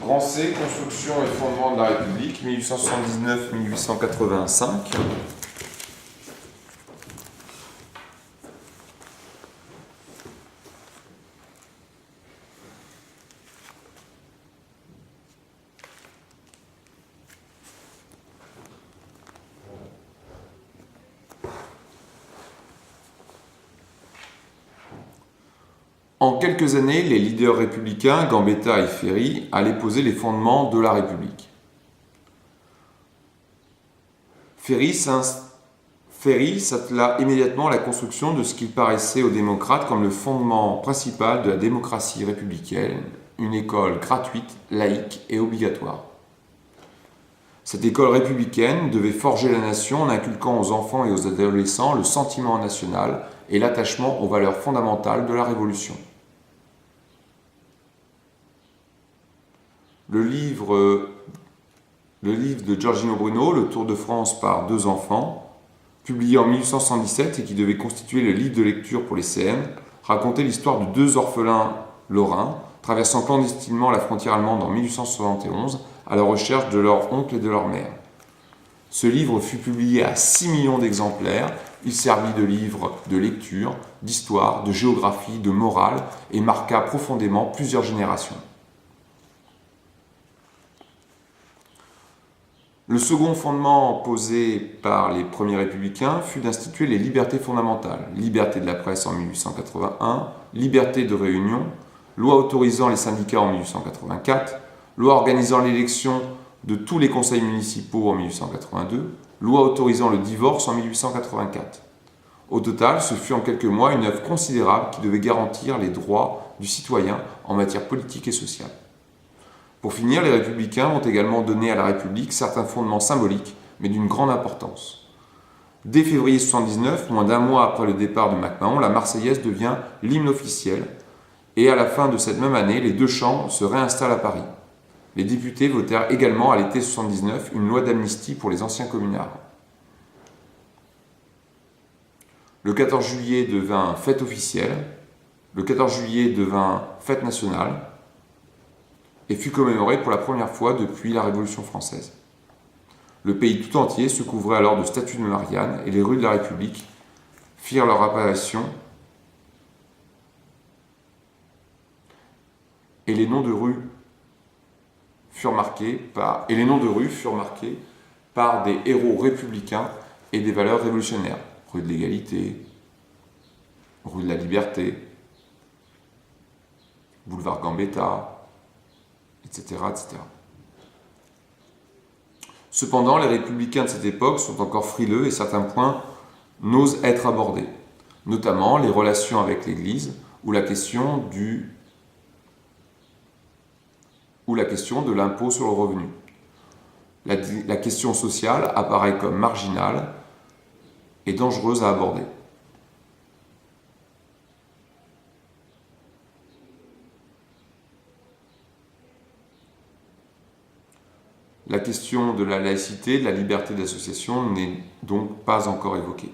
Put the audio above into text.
Grand C, construction et fondement de la République, 1879-1885. En quelques années, les leaders républicains, Gambetta et Ferry, allaient poser les fondements de la République. Ferry s'attela immédiatement à la construction de ce qu'il paraissait aux démocrates comme le fondement principal de la démocratie républicaine, une école gratuite, laïque et obligatoire. Cette école républicaine devait forger la nation en inculquant aux enfants et aux adolescents le sentiment national et l'attachement aux valeurs fondamentales de la Révolution. Le livre de Giorgino Bruno, Le Tour de France par deux enfants, publié en 1877 et qui devait constituer le livre de lecture pour les CM, racontait l'histoire de deux orphelins lorrains traversant clandestinement la frontière allemande en 1871 à la recherche de leur oncle et de leur mère. Ce livre fut publié à 6 millions d'exemplaires. Il servit de livre de lecture, d'histoire, de géographie, de morale et marqua profondément plusieurs générations. Le second fondement posé par les premiers républicains fut d'instituer les libertés fondamentales. Liberté de la presse en 1881, liberté de réunion, loi autorisant les syndicats en 1884, loi organisant l'élection de tous les conseils municipaux en 1882, loi autorisant le divorce en 1884. Au total, ce fut en quelques mois une œuvre considérable qui devait garantir les droits du citoyen en matière politique et sociale. Pour finir, les républicains ont également donné à la République certains fondements symboliques, mais d'une grande importance. Dès février 1979, moins d'un mois après le départ de MacMahon, la Marseillaise devient l'hymne officiel, et à la fin de cette même année, les deux chambres se réinstallent à Paris. Les députés votèrent également à l'été 1979 une loi d'amnistie pour les anciens communards. Le 14 juillet devint fête officielle, le 14 juillet devint fête nationale, et fut commémoré pour la première fois depuis la Révolution française. Le pays tout entier se couvrait alors de statues de Marianne et les rues de la République firent leur apparition et les noms de rues furent marqués par des héros républicains et des valeurs révolutionnaires. Rue de l'égalité, rue de la liberté, boulevard Gambetta, etc., etc. Cependant, les républicains de cette époque sont encore frileux et certains points n'osent être abordés, notamment les relations avec l'Église ou la question de l'impôt sur le revenu. La question sociale apparaît comme marginale et dangereuse à aborder. La question de la laïcité, de la liberté d'association n'est donc pas encore évoquée.